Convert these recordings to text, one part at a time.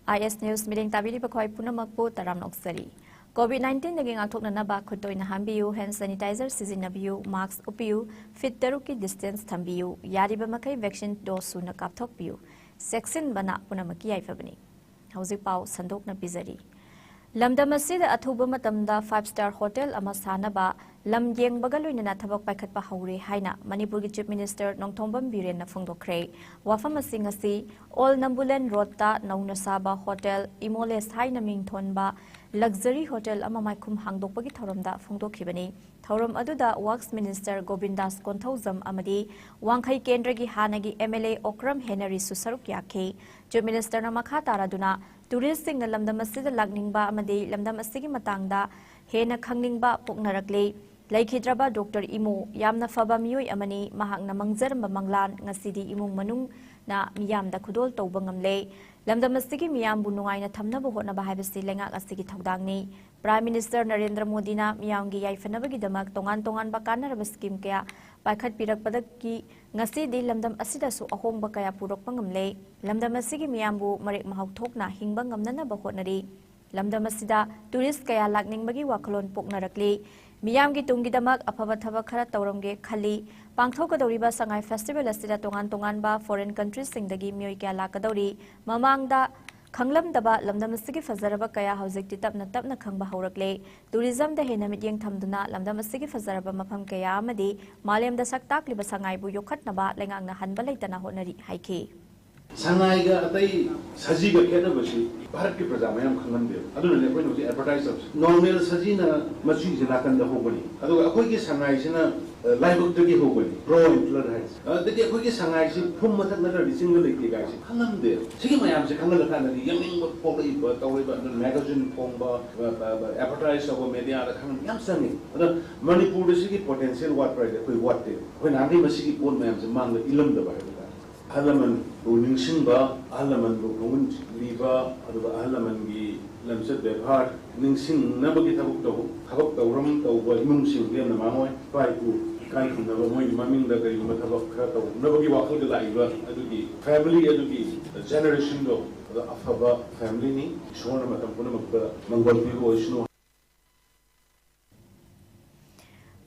IS News meeting tabili pakhoi punamakpu taram noksari. COVID-19 naging athoknanaba khutoi na hambiyu, hand sanitizer sizinabiyu, mask upiyu, fit taruki distance thambiyu, yariba makai vaccine dose suna kapthokpiyu. Seksin bana punamaki yaifabani. Hauzik pau sandok na pizari. Lamdam asida athuba matamda 5-star hotel ama sanaba lam yengbaga loinana thabak paikhatpa haure haina Manipuri Chief Minister Nongthombam Biren na phongdokre wafam asing asi All Nambulan Road ta nauna saba hotel Imoles haina mingthonba luxury hotel ama maikhum hangdokpagi thoramda phongdokhibani thoram aduda Works Minister Gobindas Konthauzam amadi Wangkhai Kendragi hanagi MLA Okram Henry Susaruk yakhe Chief Minister na makha taraduna tourist sing na lamdam asida lagningba amadi lamdam asigi matangda hena khangningba poknarakle laikhidraba Dr. Imo yamna faba miyoi amani mahakna mangzaramba manglan ngasidi imung manung na miyamda khudol tawba ngamle lamdam asigi miyambu nungaina thamnaba hotnaba haibasi lengak asigi thaudangni Prime Minister Narendra Modi na miyamgi yaifanabagi damak tongan ba kanaraba scheme kaya paikhat pirakpadaki ngasidi lamdam asida su ahongba kaya purokpa ngamle lamdam asigi miyambu marek mahau thokna hingba ngamnanaba hotnari lamdam asida tourist kaya lakningbagi wakhalon poknarakle Miyamgi tungi damak apaba thaba khara tawramge khali pangthokadoriba sangai festival asida tongan ba foreign countries singdagi miyoi kya lakadori mamangda khanglamdaba lamdam asigi fazaraba kaya hojikti tapna khangba haurakle tourism da hena mityeng thamduna lamdam asigi fazaraba mafam kaya amadi malemda saktakliba sangai bu yokhatnaba lengangna hanba leitana honari haike Sangai ga atai saji ga kena basi Bharat ki praja mayam khangan de aduna le koi advertise normal saji na machi jina kan da hogani adu akoi ki sangai sina live de ki hogani pro influencer hai de akoi ki sangai si phum mathak na ri single le ki ga si khangan de sigi mayam se khangan la na ri yaming ba poli ba tawai ba magazine phom ba advertise abo media da khangan yam sangi adu Manipur de sigi potential what right koi what de koi na ri masigi pon mayam se mang ilam da ba Ahalaman ningsingba, ahalaman bungun liba, aduba ahalaman gi lamsat bebhar ningsing nabagi tabuk tawram tawba imung singriam namamoy paiku kai kunaba moy maming da gari matabak kha taw nabagi wakal ga laiba adugi family adugi generation do afaba family ni shona matam puna makba mangol bi ko isno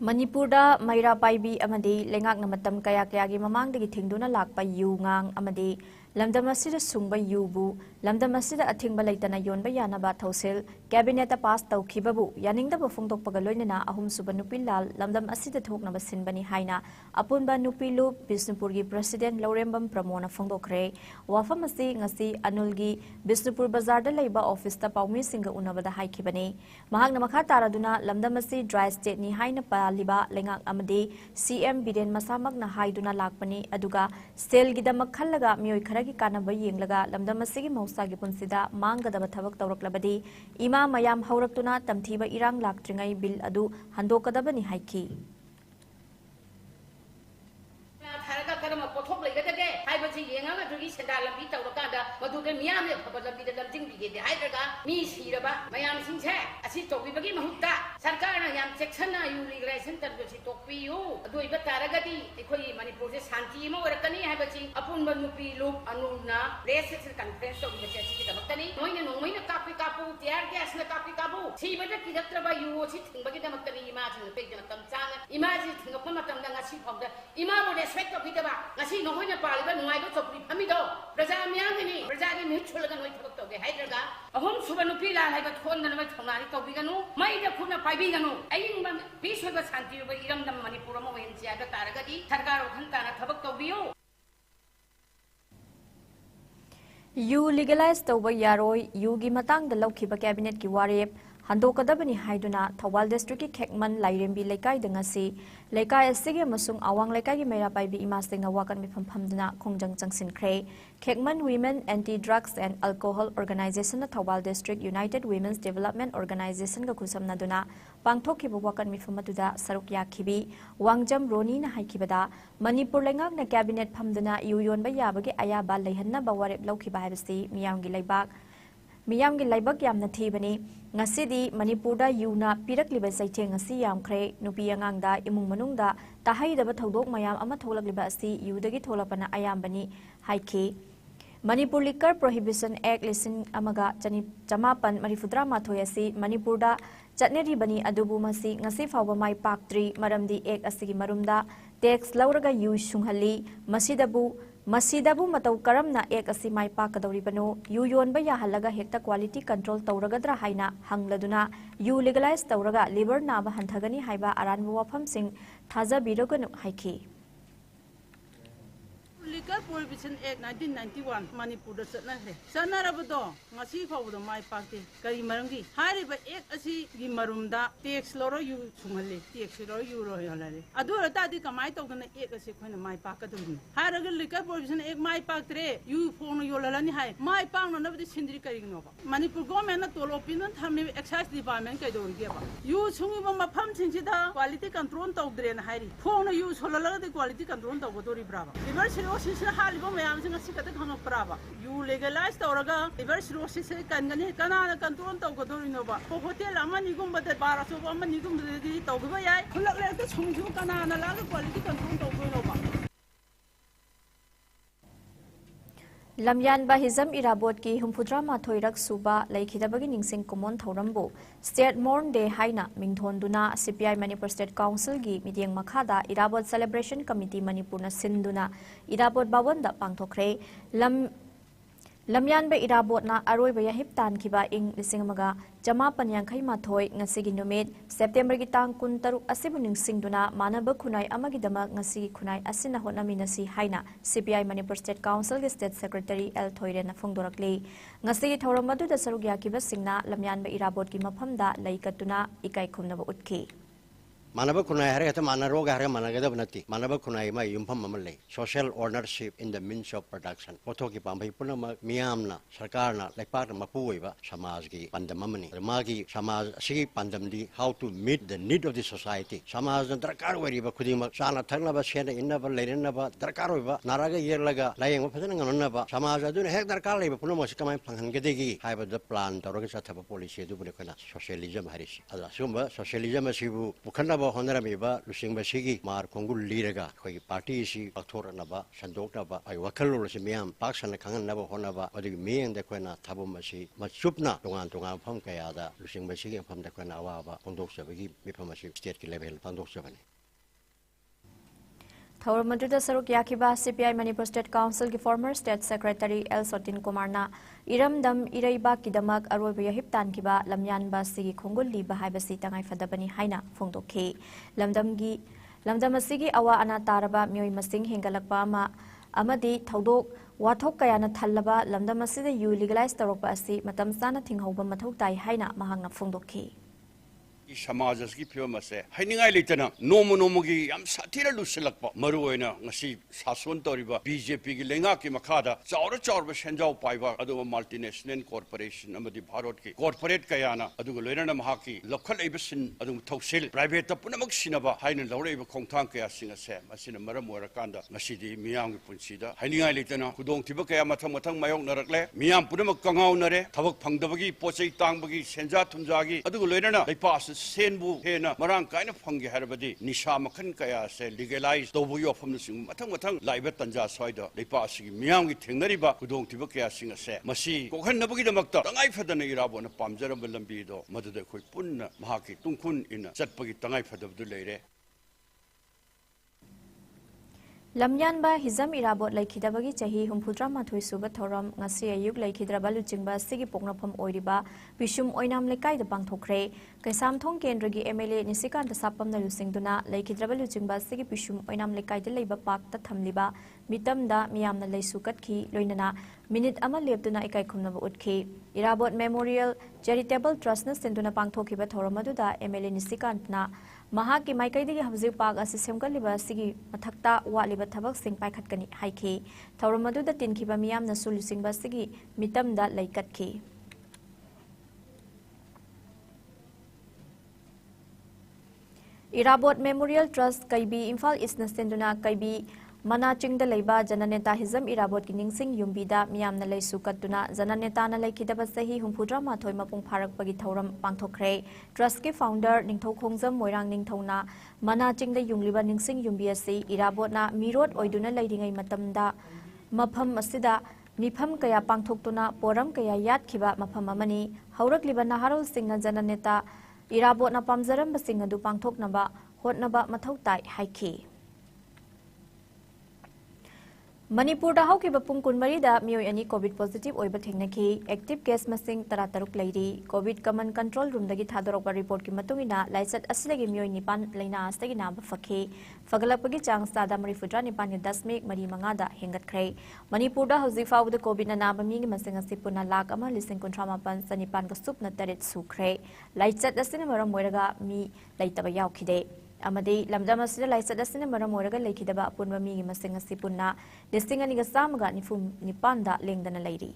Manipurda Maira Paibi amadi lengak na matam kaya gi mamangdagi thingduna lakpa yu ngang amadi lamdam asida sungba yubu lamdam asida athingba leitana yonba yanaba thosil cabinet pass tawkhibabu yaningda phongdokpaga loinana ahum suba nupilal lamdam asida thoknaba sinbani haina apunba nupilu Bisnupur gi president Laurembam Pramona phongdokre wafam asi ngasi anulgi Bisnupur bazar da leiba office ta paumi singa unabada haikhibani mahakna makha taraduna lamdam asi dry state ni haina liba lengak amadi CM Biren masamak na haiduna lakpani aduga sel gidamak khallaga miyoi kharagi kanaba yenglaga lamdam asigi mausagi punsida manggadaba thabak tawraklabadi ima mayam hauraktuna tamthiba irang laktringai bil adu handokadabani haiki Haibati yenga tugi sedala bita wakada madude miyam le phabala bida lamjing bige de haidraga mi siraba mayam singse asi topi bagi mahutta sarkar na yam section na immigration tar bi topi yu adoi bataragadi ekhoi Manipur se shanti ma warakani haibati apun manupi lok anuna legislative conference to bi chesi ki damatani noina kapi kapu tiar gas na kapi kapu si bada ki datraba yu si thingbagi damatani imagine pe de tam chang imagine thingapma matam da ngasi phogda ima bo respect of bidaba ngasi nohoina paliba nungai do chopri phamido praja myangini praja gi mutual ga noi thok toge haidraga ahom subanu pila haiba thon na mai thonari tobiganu mai da khuna paibiganu ayin ba biswa shanti ba iram dam Manipur ma wen sia da taragadi sarkar okhan tana thabak tobiyo You legalize tawba yaroi you gi matang da lokhiba cabinet ki warep handokadabani haiduna Thawal district ki Khekman Lairembi Lekai dangasi Lekai asigi masung awang Lekai gi Maira Paibi imasing wakan mi phamduna khongjang changsin khre Khekman Women Anti-Drugs and Alcohol Organization na Thawal District United Women's Development Organization ga khusamna duna pangthokhiba wakan mi phamatuda saruk yakhibi wangjam roni na haikibada Manipur lengak na cabinet phamduna yuyon ba yabagi ayaba leihanna ba warep lokhiba habisi miyamgi leibak Miyamgi laibak yamna thibani ngasidi Manipurda yuna pirakliba saithe ngasi yamkhre nupi angangda imung manungda tahaidaba thodok mayam ama tholagliba asi yudagi tholapana ayambani haikhe Manipur Liquor Prohibition Act lising amaga jamapan marifudra mathoyasi Manipurda Chatneri bani adubu masi ngasi fawba mai paktri maramdi ek asigi marumda tax lauraga yu shunghali masidabu matau karamna ek asi mai pakadoribano yu yonba yahalaga hekta quality control tauragadra haina hangladuna yu legalize tauraga liver naba hanthagani haiba aranbu wafam sing thaza biroganu haiki Liquor Prohibition Act 1991 Manipur da sana rabado ngasi fawdo mai pakte kari marangi hari ba ek asi gi marumda tax loro yu sungalle tax loro yu ro yalale adu ta di kamai to gana ek asi khoina mai pakaduni haraga Liquor Prohibition Act mai paktre yu phone yolalani hai mai pang na bdi sindri kari no ba Manipur government na tolo opinion thami excise department kai do ge ba yu sungi ba mafam sinsida quality control tawdre na hari phone yu solala de quality control tawdori brava Cirrhosis halibo mayam sing asi kata khano praba you legalize tauraga liver cirrhosis kangani kana control tawgodori no ba ko hotel amani gumba de baraso amani gumba de tawgba yai khulak le ta chungju kana na la quality control tawgoi no ba Lamyan Bahizam Irabot ki Humpudra Mathoirak Suba Laikidabagi Ningsing Kumon Thorambo State Morn Day Haina Mingthonduna CPI Manipur State Council gi Midiang Makhada Irabot Celebration Committee Manipur na Sinduna Irabot Bawanda Pangthokre Lamyan ba Irabot na Aroi ba Yahip Tan Kiba ing Lisingamaga Jama Panyangkai Mathoi Ngasigi Numit September gi tang Kuntaruk Asibu Ningsingduna Manaba Kunai Amagidama Ngasigi Kunai Asina Honaminasi Haina CPI Manipur State Council gi State Secretary L Thoire na Phongdorakli Ngasigi Thoramadu da Sarugya Kiba Singna Lamyan ba Irabot gi Maphamda Laikatuna Ikai Khumnaba Utki Manaba kunai hari kata mana roga hari mana kita benati. Manaba kunai ma yumpam mamalai. Social ownership in the means of production. Foto ki pampai puna ma miam na sarkar na lekpak na mapuai ba samaj ki pandam mamani. Magi samaj sigi pandam di how to meet the need of the society. Samaj na darkar wari ba kudi ma sana thangna ba siya na inna ba leirin na ba darkar wari ba naraga yer laga layang ba pasa nganon na ba samaj adu na hek darkar lay ba puna mo si kamay panghan gedegi. Hai ba the plan tawag sa thapa policy adu puna kana socialism haris. Ada sumba socialism asibu bukan Honorable Lusing Basigi, Mar Kongul Liraga, Party si Aktor Naba, Sandokaba, I Wakalo Simiam, Pax and the Kangan Naba Honaba, or the me and the Quena Tabumasi, Machupna, Tungan Pamkayada, Lusing Basigi from the Quena Wava, Pondoxa, Mipamasi, State level, Pondoxa. Thoramadu da Saruk Yakiba CPI Manipur State Council ki former State Secretary L Sotin Kumarna Iram dam Iraiba Kidamak Aroi Yahip Tan Kiba Lamyan ba Sigi Khongul Li Bahai Basi Tangai Fadabani Haina Phongdokhe Lamdam Asigi Awa Ana Taraba Myoi Masing Hingalakpa Ma Amadi Thodok Wathok Kayana Thallaba Lamdam Asida yu legalize Tarokpa Asi Matam Sana Thinghoba Mathok Tai Haina Mahangna Phongdokhe Samaj ki pure se haningai litana nomo gi yam satira lusilakpa maruoina ngasi sason toriba BJP gi lenga ki makhada chaura senjau paiba adu multinational corporation amadi bharat ki corporate kayana adu loirana mahaki lokhal ebisin adu thausil private punamak sinaba haina lawreiba khongthang kaya singa se masina maram orakanda ngasi di miyam gi punsida haningai litana kudong tiba kaya mathang mayong narakle miyam punamak kangau nare thabak phangdabagi pochei tangbagi senja thunjagi adu loirana leipas Senbu Hena Marang kind of Fungi Harabadi, Nisha Makan Kaya say legalize Dobu from the Sing Matang Live Tanja Soida, they pass Miangi Tingariba, who don't Tibukia sing a set. Masi, Kohan Nabuki the Makta, Tangai for the Nirabo and a Pamzera Belambido, Mother de Kuipun, Mahaki, Tunkun in a Setpagi Tangai for the lady. Lamyan ba Hizam Irabot Laikidabagi Chahi Humpudra Mathui Suba Thoram Ngasi Ayuk Laikidraba Luchingba Sigi Pongnapam Oiriba Bishum Oinam Lekai the Pangthokre Kaisam Thong Kendragi MLA Nisikan the Sapam na Lusingduna Laikidraba Luchingba Sigi Bishum Oinam Lekai the Labor Park the Thamliba Mitam da Miam na Laisukat Ki Loinana Minute Ama Lebduna Ikai Kumnaba Utki Irabot Memorial Charitable Trust na Sinduna Pangthokiba Thoramadu da MLA Nisikan na Mahaki Maikaidi Habzi Park as a Simkaliba Sigi Matakta Waliba Tabak Sing Paikatkani Haiki, Tauramadu the Tinkiba Miam Nasul Sing Basigi, Mitam da Laikatki. Irabot Memorial Trust Kaibi Infal Isna Senduna Kaibi Manaching the Leba Jananeta Hizam Irabot Giningsing Yumbida Miam na Lay Sukatuna Zananeta na Lay Kidabasahi Humpudra Matoy Mapung Parak Pagi Tauram Pangthokre Trust ki founder Ningthau Khongzam Moirang Ningthauna Manaching the Yumliba Ningsing Yumbiasi Irabot na Mirot Oiduna Ladingai Matamda Mapham Asida ꯃꯤꯐꯝ ꯀꯌꯥ ꯄꯥꯡꯊꯣꯛꯇꯨꯅ ꯄꯣꯔꯝ ꯀꯌꯥ ꯌꯥꯠꯈꯤꯕ ꯃꯐꯝ ꯑꯃꯅꯤ ꯍꯧꯔꯛꯂꯤꯕ ꯅꯍꯥꯔꯣꯜꯁꯤꯡꯅ ꯖꯅꯅꯦꯇꯥ ꯏꯔꯥꯕꯣꯠꯅ ꯄꯥꯝꯖꯔꯝꯕꯁꯤꯡ ꯑꯗꯨ ꯄꯥꯡꯊꯣꯛꯅꯕ ꯍꯣꯠꯅꯕ ꯃꯊꯧ ꯇꯥꯏ ꯍꯥꯏꯈꯤ Manipur haukiba pung kunmarida miyoi ani COVID positive oiba thengnaki active case masing 13 leiri COVID command control room dagi thadorokba report ki matungina laisat asilagi miyoi nipan leina astagi naba fakhe fagalapagi chang sada mari fudra nipan dasmik mari mangada hengatkhrai Manipur da hauzik fawda COVID na naba mi masing asipuna lak ama lising kuntramapan sanipan ka supna taret sukhrai laisat asina maram moiraga mi laitaba yaukhide amadi lamdam asida laisat asina maram moiraga lekhidaba apunba mi masing asipuna listing ani gasamaga nifum nipanda lengdana leiri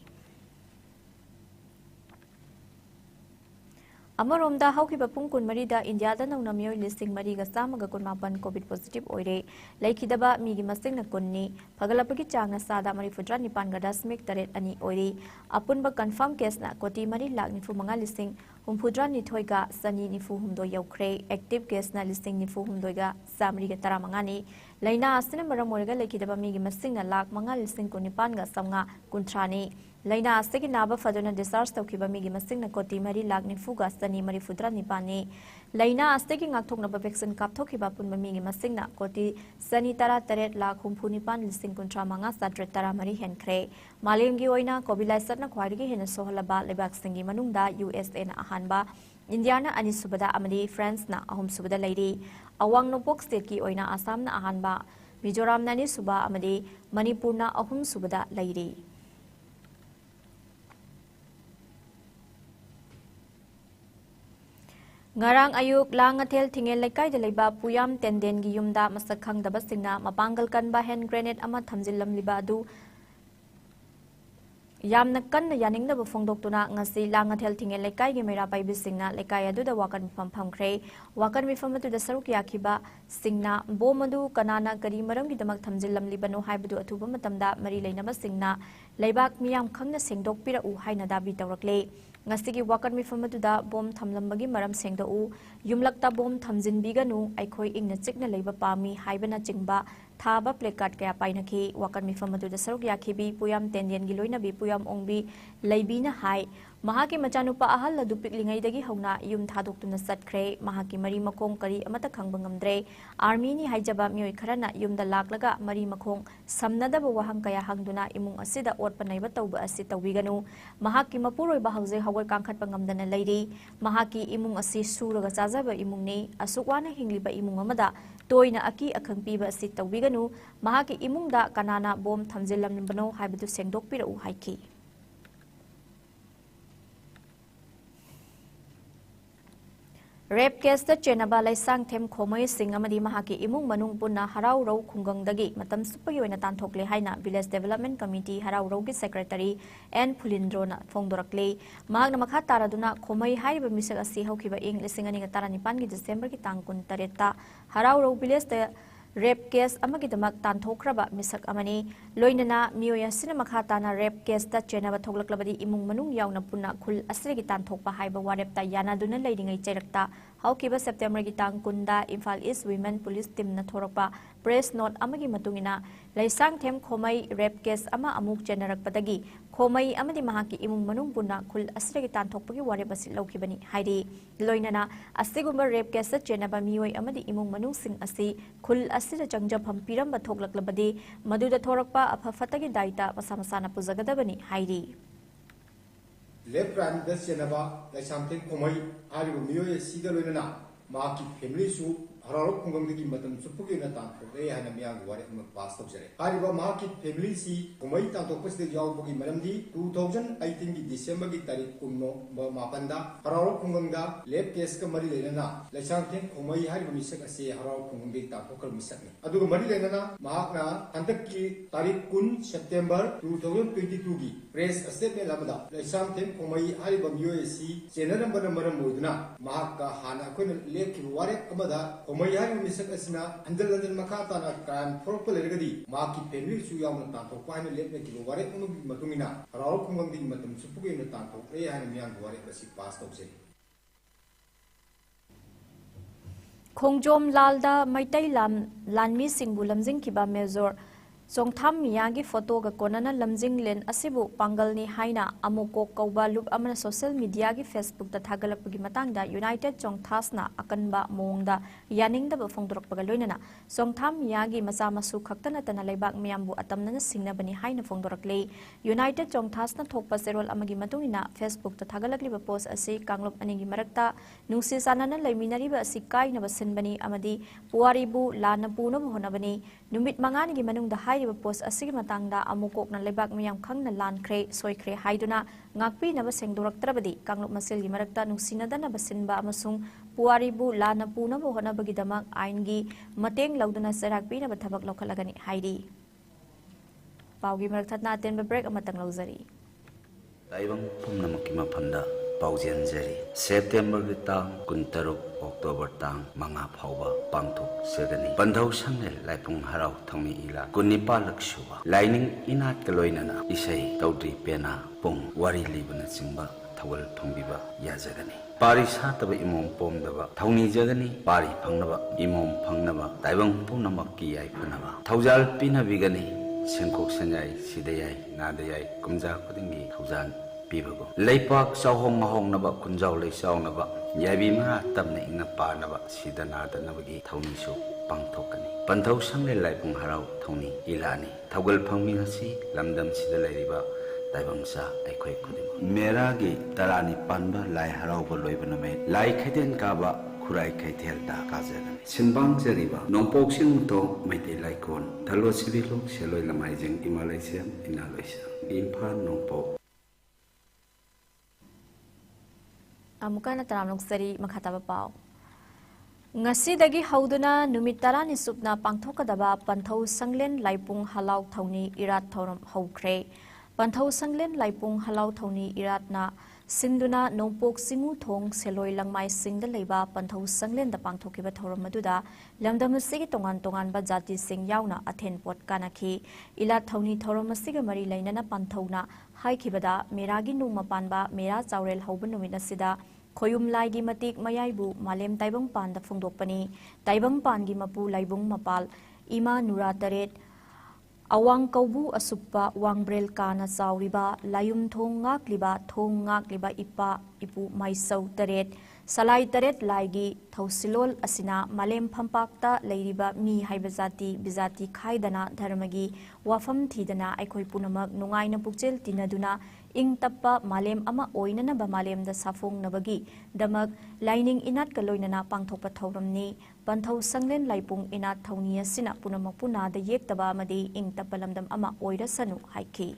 Amaromda haukiba pung kunmarida India da nauna miyoi listing mari gasamaga kunmapan COVID positive oire laikidaba migi masing na kunni pagalapagi changna sada mari fudra nipan ga dasmik taret ani oire apunba confirm case na koti mari lak nifu manga listing humfudra nithoiga sani nifu humdo yaukre active case na listing nifu humdoiga samri ga tara mangani laina asina maram oirga laikidaba migi masing na lak manga listing kunipan ga samnga kuntrani Laina astagi naba faduna discharge tawkiba migi masing na koti mari lak nifuga sani mari fudra nipani Laina astagi ngakthoknaba vaccine kapthokiba punba migi masing na koti sani tara taret lak humpu nipan lising kuntra manga sadret tara mari henkhre malemgi oina kobilai na khwaidigi hena sohalaba lebak singi manungda USA na ahanba India na ani subada amadi France na ahum subada leiri awang nopok state ki oina Assam na ahanba Mizoram na ni suba amadi Manipur na ahum subada leiri Ngarang ayuk langathel thingel laikai de leiba puyam tenden gi yumda masak khangdaba singna mapangal kanba hand grenade ama thamjillam liba adu yamna kanna yaningna ba phongdoktuna ngasi langathel thingel laikai gi mera paibi singna laikai adu da wakan mifam phamkhre wakan mifam atu da saruk yakhiba singna bomadu kanana kari maram gi damak thamjillam libano haibadu athuba matamda mari leinaba singna leibak miyam khangna sengdokpira u haina dabi tawrakle Ngasigi wakan mifam atuda bom thamlambagi maram sengda u yumlakta bom thamjinbiganu aikhoi ingna chikna leiba pami haibana chingba thaba placard kaya painaki wakan mifam atuda saruk yakhibi puyam tendian gi loina bi puyam ongbi leibina hai mahaki machanupa ahal ladu piklingai dagi hauna yum thadoktuna satkhre mahaki mari makong kari amata khangba ngamdre army ni haijaba mioi kharana yumda laklaga mari makong samnadaba wahang kaya hangduna imung asida otpa naiba tawba asi tawbiganu mahaki mapuroi ba hauze hawai kangkhatpa ngamdana leiri mahaki imung asi suraga chajaba imungni asukwana hingliba imung amada toina aki akhang piba asi tawbiganu mahaki imungda kanana bom thamjilamnibano haibadu sengdokpira u haiki Rape case da chenaba laisang them khomai sing amadi mahaki imung manung punna harau rau khunggangdagi matam supagi oina tanthokle haina village development committee harau rau gi secretary N Phulindrona phongdorakle mahakna makha taraduna khomai haiba misak asi haukiba ing lising ani ga taranipan gi December gi tang 13 ta harau rau village da rape case amagi damak tanthokraba misak amani loinana mioya sina makha tana rape case da chenaba thoklaklabadi imung manung yauna punna khul asrigi tanthokpa haiba warep ta yana duna leiringai cherakta haukiba September gi tang kunda Imphal East Women Police Team na thorakpa press note amagi matungina laisang them khomai rape case ama amuk chenarakpadagi khomai amadi mahaki imung manung punna khul asrigi tanthokpagi warep asi laukibani hairi loinana asigumba rape case chenaba mioi amadi imung manung sing asi khul asida changjapam piramba thoklaklabadi maduda thorakpa afafatagi daita masamasana pujagadabani hairi Left crime das chenaba like something komai aribu miyoy sida loinana maaki family su hararo khungangdagi matam supugi na tanthokre hana miyang wari ma pass tawjare ariba maaki family si komai tanthokpasde yawbugi maramdi 2018 gi December gi tarik kunno mapanda hararo khungangda left case ka mari leinana like something komai haribu misak ase hararo khungangdagi tanthokar misak ne aduga mari leinana mahakna tantakki tarik kun September 2022 gi press statement labada like something komai haribu miyoy si general maram moduna mahakka hana koina lekhi wari amada Omayari misak asina handal makata na crime for polarity maki family su yawn tanto paina letme ki ware unu matungina raw kungang di matum supuge na tanto e han miang ware basi pass tawse Khongjom lalda maitai lam lanmi singbu lamjing kiba major Songtham miyagi photo ga konana lamjing len asibu pangalni haina amukok kauba loop amana social media gi Facebook da thagalakpagi matangda United Chongthasna akanba mongda yaningda ba phongdorokpaga loinana Songtham miyagi macha masu khaktana tana leibak miyambu atamnana singnabani haina phongdorakle United Chongthasna thokpa serol amagi matungina Facebook da thagalakliba post asi kanglop anigi marakta nungsi sanana leiminariba asi kaina basinbani amadi puaribu lana puna honabani numit mangani gi manungda post asigi matangda amukok na lebak miyam khangna lankre soikre haiduna ngakpi na baseng doraktrabadi kanglop masil gi marakta nungsinada na basinba amasung puaribu lana puna bo hona bagi damak aingi mateng lauduna serakpi na bathabak lokhalagani haidi paugi maraktatna ten break amatang lauzari taibang pumnamak mafamda paujenjari September tang kuntaruk October tang manga phauba pangthok segani bandhau sangnel laipung harau thangmi ila kunnipa laksuba lining inat kaloinana isai taudri pena pung wari libana chingba thawal thongbiba yajagani pari sataba imom pomdaba thawni jagani pari phangnaba imom phangnaba taibang pumnamak ki ai phanaba thawjal pinabigani sengkok sanjai sidayai nadayai kumja khudingi thawjan pibago leipak sawhong mahong naba kunjaw lei sawnaba yabi mara tamna ingna panaba sidana danabagi thawni su pangthokani panthau sangle laipung harau thawni ilani thawgal phangmi hasi lamdam sida leiriba taibangsa aikhoi khudim mera gi tarani panba lai harau bo loibana me lai khaiden ka ba khurai khaithel da kajagani sinbang jeriba nongpok sing to maite laikon thalo sibilok seloi lamai jeng imalaisiam inaloisa imphan nongpok amukana taramlok sari makhataba pau ngasi dagi hauduna numit tarani supna pangthokadaba panthau sanglen laipung halau thawni irat thoram haukhre panthau sanglen laipung halau thawni iratna sinduna nongpok singu thong seloi langmai singda leiba panthau sanglen da pangthokiba thoram maduda lamdam sigi tongan tongan ba jati sing yauna athen pot kanakhi ila thawni thoram siga mari lainana panthauna haikibada meragi numa panba mera chaurel hauba numina sida khoyum laigi matik mayaibu malem taibang panda phongdokpani taibang pangi mapu laibung mapal ima nura taret awang kaubu asuppa wangbrel kana chauriba layum thong ngakliba ipa ipu maisau taret salai taret laigi thausilol asina malem phampakta leiriba mi haiba jati bijati khaidana dharmagi wafam thidana aikhoi punamak nungaina pukchel tinaduna ing tappa malem ama oinana ba malem da safong nabagi damak lining inat kaloinana pangthokpa thauramni panthau sanglen laipung inat thawni asina punamak puna da yektaba amadi ing tappa lamdam ama oira sanu haiki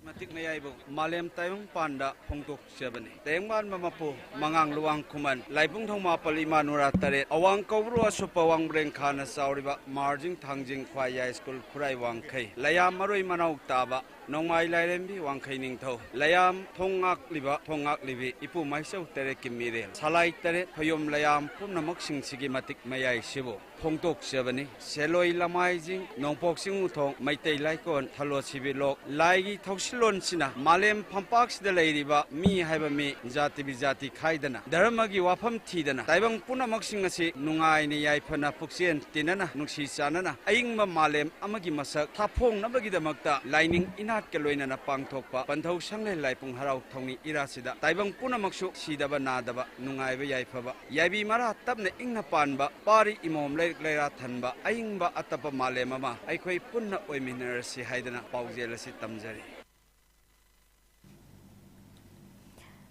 matik mayaibu malem tayung panda phongtok sebani tengman mamapu mangang luang kuman laipung thongma palima nura tare awang kobru asupa wang breng khana sauriba marjing thangjing khwaya school khurai wang khai layam maroi manau taba nongmai lairembi wang khai ning tho layam thongak libi ipu maisau tere kimire salai tere phayom layam pumnamak singsigi matik mayai sibo phongtok sebani seloi lamai jing nongpok singu thong maitei laikon thalo sibilok laigi thausilon sina malem phampak sida leiriba mi haiba mi jati bi jati khaidana dharmagi wafam thidana taibang punamak sing asi nungai ni yaifana puksen tinana nungsi chanana aingma malem amagi masak thapong nabagi damakta lining inat ke loinana pangthokpa panthau sangle laipung harau thongni irasida taibang punamaksu sidaba nadaba nungai ba yaifaba yabi mara tapne ingna panba pari imom leira thanba aingba atapa malem ama aikhoi punna oiminarsi haidana paujelasi tamjari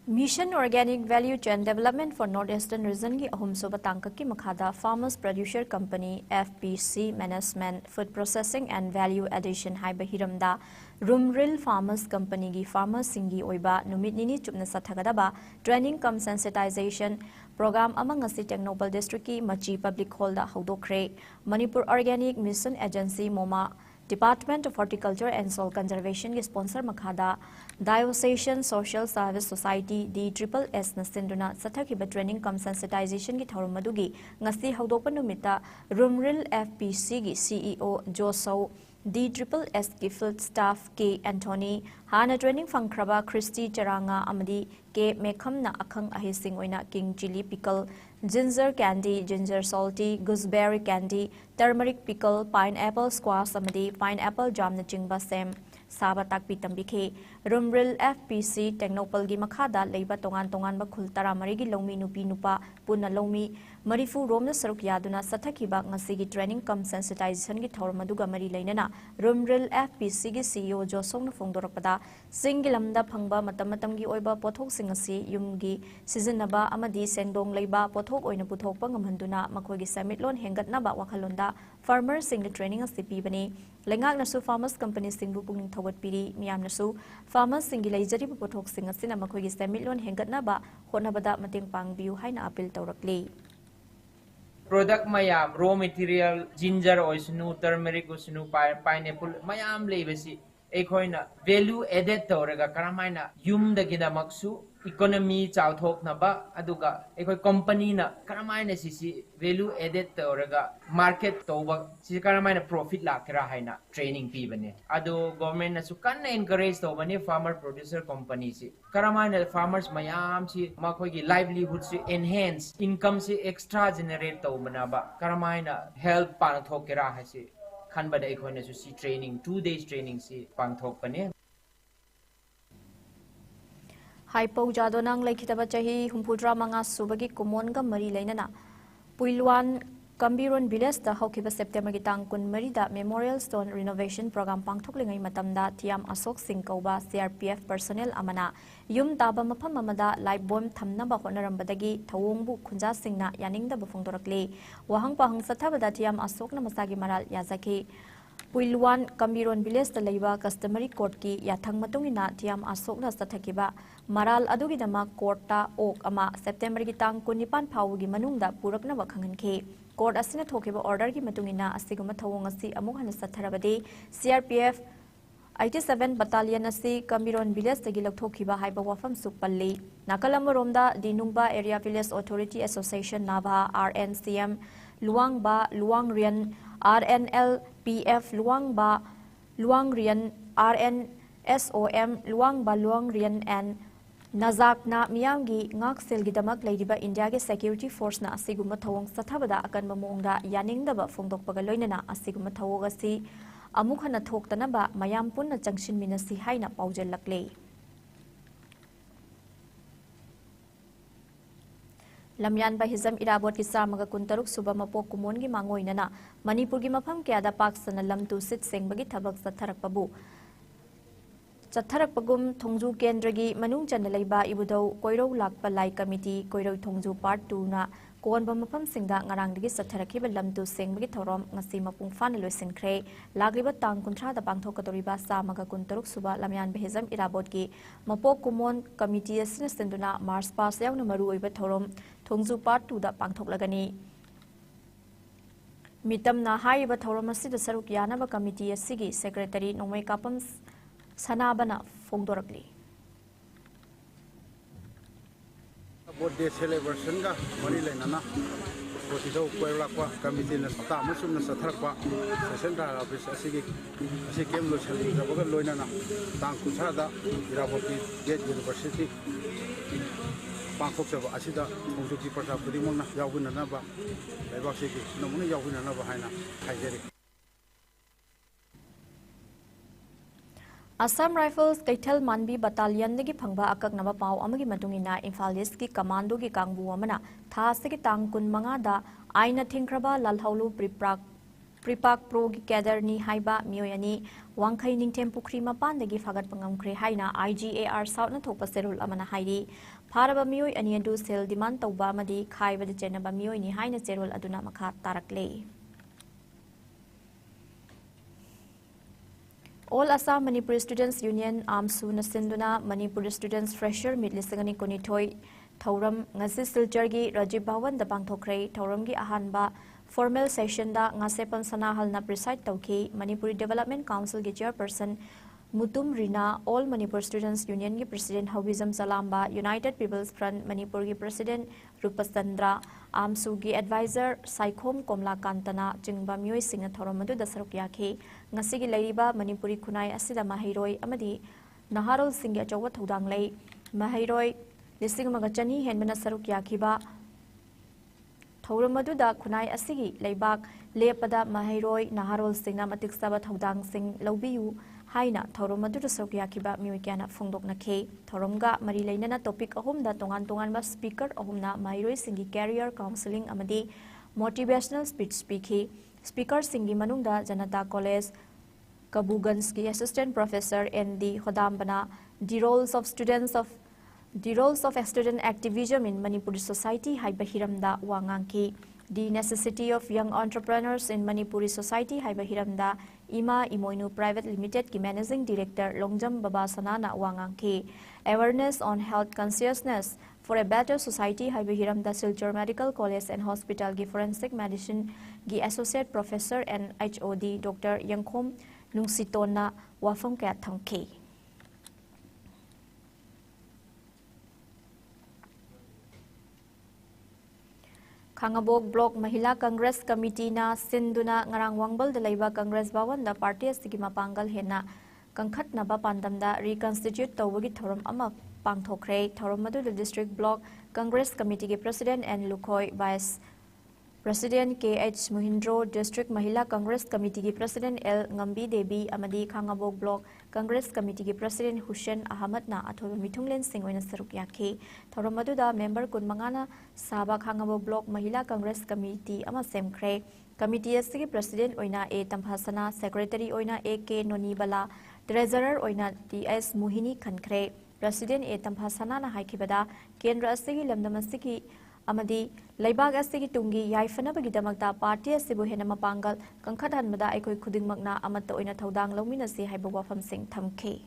Mission Organic Value Chain Development for Northeastern Region की अहमसोबा तांकक की मखादा Farmers Producer Company FPC Management Food Processing and Value Addition हाइबा हिरमदा Rumril Farmers Company की Farmers सिंगी ओइबा नुमित निनी चुपना सथगदाबा Training cum Sensitization Program among ngasi Technopal District की मची Public Hall दा हौदोखरे Manipur Organic Mission Agency MOMA Department of Horticulture and Soil Conservation की sponsor मखादा Diocesan Social Service Society DSSS na sinduna sathakiba training cum sensitization की थौरम मदुगी ngasi हौदोकपा नुमिता Rumril FPC की CEO Josau DSS की field staff के Anthony हाना ट्रेनिंग फंगख्रबा क्रिस्टी चरांगा अमदी के मेखमना अखंग अहिसिंग ओइना king chilli pickle ginger candy ginger salty gooseberry candy turmeric pickle pineapple squash अमदी पाइनएप्पल जामना चिंगबा सेम साबा ताकपी तंबिखे रुमरिल FPC टेक्नोपल की मखादा लेबा तोंगान तोंगान बखुल तरामरी की लौमी नुपी नुपा पुना लौमी मरीफू रोमना सरुक यादुना सथखिबा ngasi की ट्रेनिंग कम सेंसिटाइजेशन की थौर मदुगा मरी लेनना रुमरिल FPC की CEO जोसोंग फोंदोरपदा सिंग लमदा फंगबा मतम मतम की ओइबा पोथोक सिंगसी युमगी सिजनबा अमदी सेंगदोंग लेबा पोथोक ओइना पुथोकपा ngамहंदुना मखोगी समिटलोन हेंगतनाबा वाखलोंदा फार्मर सिंग ट्रेनिंग असि पीबनी लेंगाकनसु फार्मर्स कंपनी सिंगबु पुंगिंग थौगतपिरी मियामनसु फार्मर्स सिंगी लेजरिबा पोथोक सिंग असिना मखोगी समिटलोन हेंगतनाबा होनबदा मतेंग पांगबियु हाइना appeal तौरकले product mayam raw material ginger oisnu turmeric oisnu pineapple mayam leibasi ekhoina value added tawraga karamaina yum dagina maksu economy chawthok naba aduga ekoi company na karamaina sisi value added tawraga market tawba si karamaina profit lakra haina training pi bane adu government na su kan encourage tawbani farmer producer company si karamaina farmers mayam si makhoi gi livelihood si enhance income si extra generate tawbana ba karamaina help pan thokera ha si khanbada ekhoina su si training 2 days training si pang thok pane हाइपौ जादोनांग लेखितबा चाही हुमपुद्रा मंगा सुबगी कुमोनगा मरी लेनना पुइलवान Kambiron village दा हौखिबा September की तांग कुन मरीदा memorial stone renovation programme पांगथोकलिंगै मतमदा थियाम अशोक सिंह कौबा CRPF पर्सनल अमना युम ताबा मफम अमदा लाइफ बॉम्ब थमनबा होनरंबदगी थवोंगबु खुंजा सिंगना यानिंगदबा फोंदोरकले वहांग पाहंग सथाबदा थियाम अशोक नमसागी मराल याजाके पुइलवान कम्बिरोन विलेज दा लेबा कस्टमरी कोर्ट की याथंग मतुंगिना थियाम अशोकना सथकिबा मराल अदुगिदमा कोर्टा ओक अमा सेप्टेम्बर की तांग 19 फाउगी मनुंगदा पुरकनबा खंगनखे कोर्ट असिना थोकेबा ऑर्डर की मतुंगिना असिगुमा थवोंग असि अमुक हन सथरबदे CRPF 87 बटालियन असि कम्बिरोन विलेज तगी लखथोखिबा हाइबा वफम सुपल्ली नाकलमरोमदा दिनुंगबा एरिया विलेज अथॉरिटी एसोसिएशन नाभा RNCM लुवांगबा लुवांगरियन RNLPF लुवांगबा लुवांगरियन RNSOM लुवांगबा लुवांगरियन एंड नजाकना मियांगी ngakselgidamak leidiba India ge security force na asiguma thawong sathawada akanba moongda yaningdaba phongdokpaga loinana asiguma thawoga si amukhana thoktanaba mayam punna changshin minasi haina paujellakle lamyan ba hizam irabot ki samaga kuntaruk suba mapok kumon gi mangoinana Manipur gi mafam kyada paksana lamtu sit sengbagi thabak satharakpabu चथरकपगुम थोंजू केंद्र की मनुंग चन लेबा इबुदौ कोइरौ लाकपा लाई committee कोइरौ थोंजू part 2 ना कोनबा मफम सिंगदा ngarangdagi चथरखिबा लमतु सेंगबगी थौरम ngasi mapung fan loisinkhre lagliba tang 30 da pangthokkatoriba samaga 13 suba lamyan behezam irabot ki mapok kumon committee asina senduna mars pass yauna maru oiba thorom thongju part 2 da pangthoklagani mitamna haiba thorom asida saruk yanaba committee asigi secretary nongmai kapam Sanabana Fongdorakli. Birthday celebration ga mari lenana bosido koirlakwa committee na sta amasum na satharakwa central office asi kem lo chali ga loinana tang kusada iraboti gate university pangkhok seba asida thongjuki prasa pudimona yawinana ba leibak sigi namuna yawinana ba haina haijeri Assam Rifles Kaital Manbi Battalion dagi phangba akak naba pau amagi matungina Imphal East ki commando ki kangbu amana tha segi tang kun manga da aina thingkraba lalhaulu pripak pro ki kadarni haiba mioyani wangkhai ningthem pukri mapan dagi phagat pangamkhre haina IGAR South na thokpa serul amana hairi pharaba mioi ani adu sel demand tawba amadi khaiba de chenaba mioi ni haina serul aduna makha tarakle All Assam Manipuri Students Union Amsu Nasinduna Manipuri Students Fresher Meet Lisangani Konithoi Thauram ngasi Silchargi Rajiv Bhawan da pangthokre Thauramgi ahanba formal session da ngasepan sanahal na preside tawki Manipuri Development Council gi chairperson Mutum Rina All Manipur Students Union gi President Hawizam Salamba United People's Front Manipur gi President Rupasandra AMSUꯒꯤ advisor Saikhom Komlakantana Jingba Myoisingna Thoromadu Saruk Yaki, Nasigi Laiba, Manipuri Kunai Asida Mahiroi, Amadi, Naharol Singya Jawa Tudang Lay, Mahiroi, Lising Magachani, Henmana Saruk Yakiba, Thoromadu Kunai Asigi, Laybak, Lepada, Mahiroi, Naharol Singna Matik Sabat Tudang Sing, Lobiu, Haina, Thoromadu Saruk Yakiba, Muikana Fungdok Nake, Thoromga, Marilaina topic Ahumda Tongan speaker Ahumna, Mahiroi Singi Career Counseling Amadi, Motivational Speech Speaker Singi Manungda, Janata College, Kabuganski Assistant Professor N.D. Hodambana, the roles of student activism in Manipuri society, Haibahiramda Wanganki, the necessity of young entrepreneurs in Manipuri society, Haibahiramda, Ima Imoinu Private Limited ki Managing Director Longjam Babasanana Wanganki, awareness on health consciousness for a better society, Haibahiramda Silchar Medical College and Hospital ki Forensic Medicine ki Associate Professor and HOD Dr. Yangkhom Nungsitona Wafam Kat Thangki. Khangabok Block Mahila Congress Committee na Sinduna Ngarang Wangbal Dalaiba Congress Bawan da Party Asigi Mapangal Hena Kangkhat Naba Pandamda Reconstitute Tawagi Thorum Ama Pangthokre Thorum Madu the District Block Congress Committee ke President and Lukhoi Vice President KH Muhindro District Mahila Congress Committee ki President L Ngambi Devi Amadi Khangabok Block Congress Committee ki President Hussein Ahmad na Athoba Mithunglen Singh oina saruk yakhi Thorum Maduda member kun mangana Saba Khangabok Block Mahila Congress Committee ama semkhre Committee asigi President oina A Tamphasana Secretary oina A K Nonibala Treasurer oina TS Muhini Khankre President A Tamphasana na haikibada Kendra asigi lamdam asigi Amadi Laibag Asigi Tungi Yaifana Bagidamagda Party Asibu Henama Pangal Kankatan Mada Eko Kuding Magna Amata Oina Taudang Lominasi Haibawafam Singh Thamke.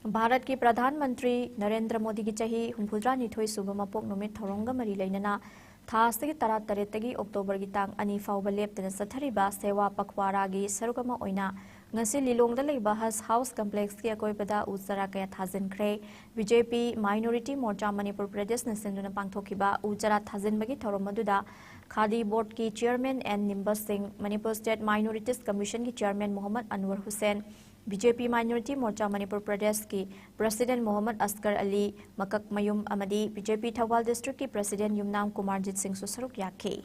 Bharat ki Pradhan Mantri Narendra Modi ki chahi Humpudra Nithoi Suba Mapok Numit Thoronga Mari Lainana Thasagi Tara Taretagi October Gitang Ani Fauba Leptana Sathariba Sewa Pakwara gi Sarukama Oina Ngasi Lilong da Leiba House Complex ki Akoibada Uzara Kaya Thazin Kre BJP Minority Morcha Manipur Pradesh na Sinduna Pangthokiba Uzara Thazin Bagi Thoromaduda Khadi Board ki Chairman and Nimbus Singh Manipur State Minorities Commission ki Chairman Muhammad Anwar Hussain BJP Minority Morcha Manipur Pradesh ki President Muhammad Asghar Ali Makak Mayum Amadi BJP Thawal District ki President Yumnam Kumarjit Singh Susaruk Yakhe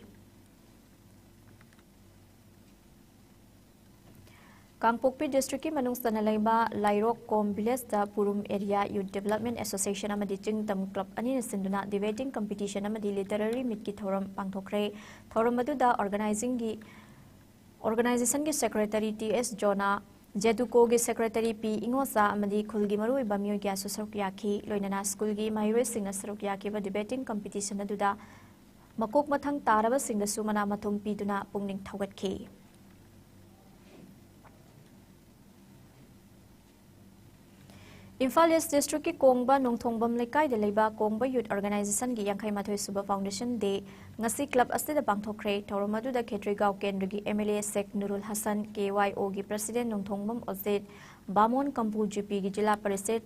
Kangpokpi District ki Manungsana Laiba Lairok Kom Village da Purum Area Youth Development Association amadi Chingtam Club ani sinduna debating competition amadi literary meet ki thorum pangthokre thorum aduda organization ki secretary TS Jona Jeduko gi secretary P Ingosa amadi khulgi marui bamyo kya susaruk yakhi loinana school gi mairoi singna saruk yakhi ba debating competition aduda makok mathang taraba singda sumana mathum piduna pungning thawatki Imphal East District ki Kongba Nongthongbam Lekai de Leiba Kongba Youth Organization gi Yangkhai Mathoi Suba Foundation Day ngasi club asida pangthokre Thoromadu da Khetrigao Kendra gi MLA Sek Nurul Hasan KYO gi President Nongthongbam Ozet Bamon Kampu GP gi Jila Parishad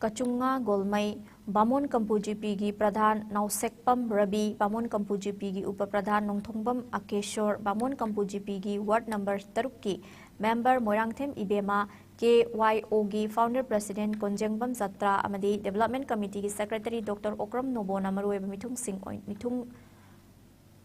Kachunga Golmai Bamon Kampu GP gi Pradhan Nausekpam Rabi Bamon Kampu GP gi Upa Pradhan Nongthongbam Akeshor Bamon Kampu GP gi Ward number 3 ki member Moirangthem Ibema KYO gi Founder President Konjengbam Zatra amadi Development Committee gi Secretary Dr. Okram Nobona Marueba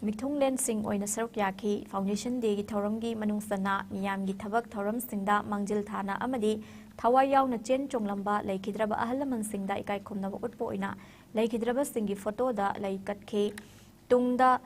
Mithung Len Singh oina saruk yakhi Foundation Day gi thoram gi manungsana miyam gi thabak thoram singda mangjil thana amadi thawai yauna chen chonglamba laikhidraba ahalaman singda ikai khomnaba utpo oina laikhidraba singi photo da laikatke tungda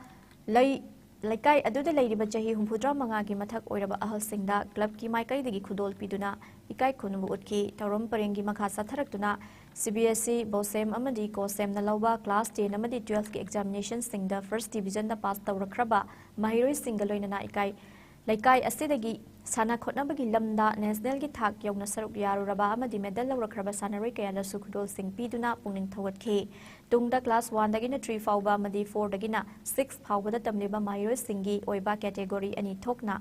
Laikai aduda lairiba chahi humpudra manga gi mathak oiraba ahal singda club ki maikai dagi khudol piduna ikai khunubu utki tauram parengi makha satharakuna CBSE Bosem amadi Kosem na lauba class 10 amadi 12 ki examination singda first division da pass tawrakraba mahiroi singaloinana ikai laikai asidagi sana khotnabagi lamda national gi thak yauna saruk yaruraba amadi medal lawrakraba sanaroi kayala sukhudol sing piduna pungning thawatki tungda class 1 dagina 3 fauba amadi 4 dagina 6 fauba da tamliba mahiroi singi oiba category ani thokna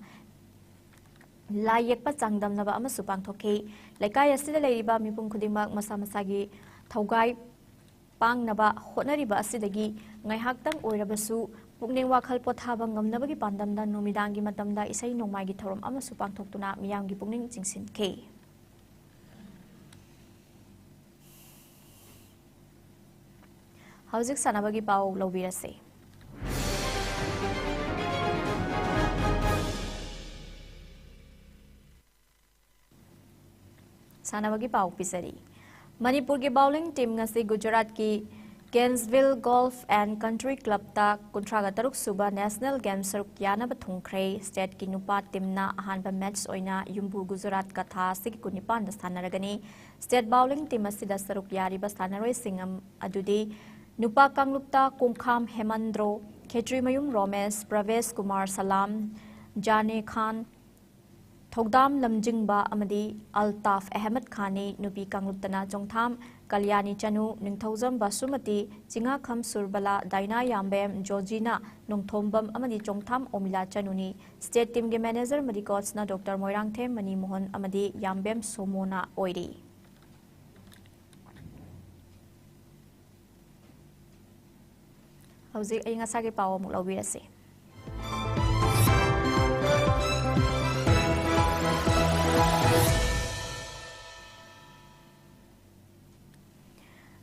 lai yekpa changdamnaba amasu pangthoki lekai asida leiriba mipum khudingmak masa masagi thogai pangnaba hotnariba asidagi ngaihaktang oirabasu pukning wakhal pothaba ngamnabagi pandamda nomidangi matamda isai nongmaigi thorom amasu pangthoktuna miyamgi pukning chingsinke hauzik sanabagi pau lobirase sanabagi pau pisari Manipur ki bowling team ngasi Gujarat ki Gainesville Golf and Country Club ta kuntraga taruk suba National Games saruk yana bathungkre state ki nupa team na ahanba match oina yumbu Gujarat ka tha sig kunipan da sanaragani state bowling team asida saruk yari ba sanaroi singam adudi nupa kanglupta kumkham Hemandro Khetri Mayum Romesh Pravesh Kumar Salam Jane Khan Thogdam Lamjingba Amadi Altaf Ahmed Khani Nubi Kangluptana Jongtham Kalyani Chanu Ningthauzam Basumati Chinga Kham Surbala Daina Yambem Georgina Nongthombam Amadi Jongtham Omila Chanuni State Team ge Manager Madi Coach na Dr. Moirangthem Mani Mohan Amadi Yambem Somona Oiri Hauzik ay ngasagi pawo muklawirase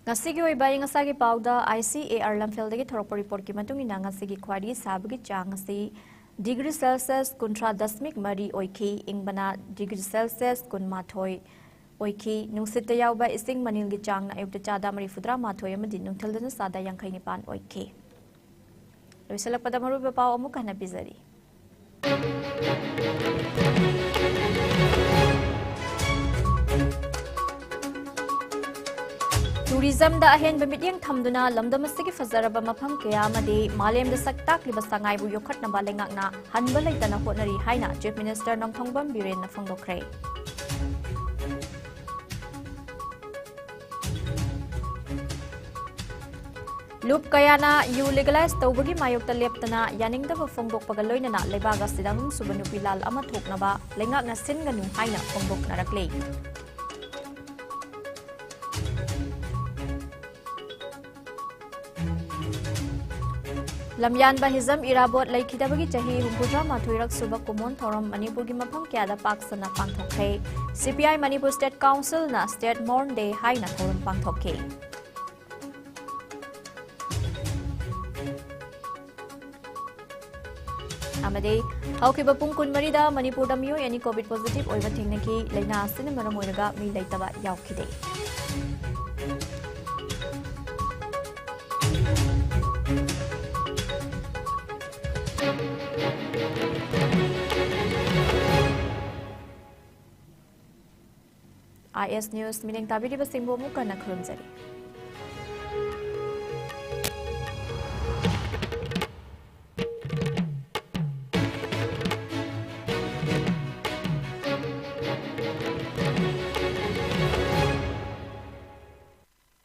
Ngasigi oiba ngasagi pauda ICAR lamfeldagi thorop report ki matungina ngasigi khwari sabagi chang ngasi degree Celsius kuntra dasmik mari oiki ingbana degree Celsius kun mathoi oiki nungsita yauba ising manilgi chang na ayukta chada mari fudra mathoi amadi nungthaldana sada yangkai nipan oiki loisalak pada maru bapao amu kana bizari Tourism da ahen bamityang thamduna lamdamasigi fazaraba mafam kaya amadi malem da saktak liba sangai bu yokhat na balengak na hanba laitana hotnari haina Chief Minister Nongthongbam Biren na phangdokre Loop kaya na yu legalize tawbagi mayokta leptana yaningdaba phangdokpaga loinana leibaga sidang subanupilal ama thoknaba lengak na singanu haina phangdoknarakle Lamyan bahizam irabot laikidabagi chahi humpudra mathuirak suba kumon thoram Manipur gi mafam kyada paksana pangthokhe CPI Manipur State Council na State Morn Day haina thoram pangthokhe amade haukiba pung kunmarida Manipur da miyo yani COVID positive oiba thingnaki leina asina maram oiraga mi leitaba yaukide IS News mining tabiri basingbo mukana khurumjari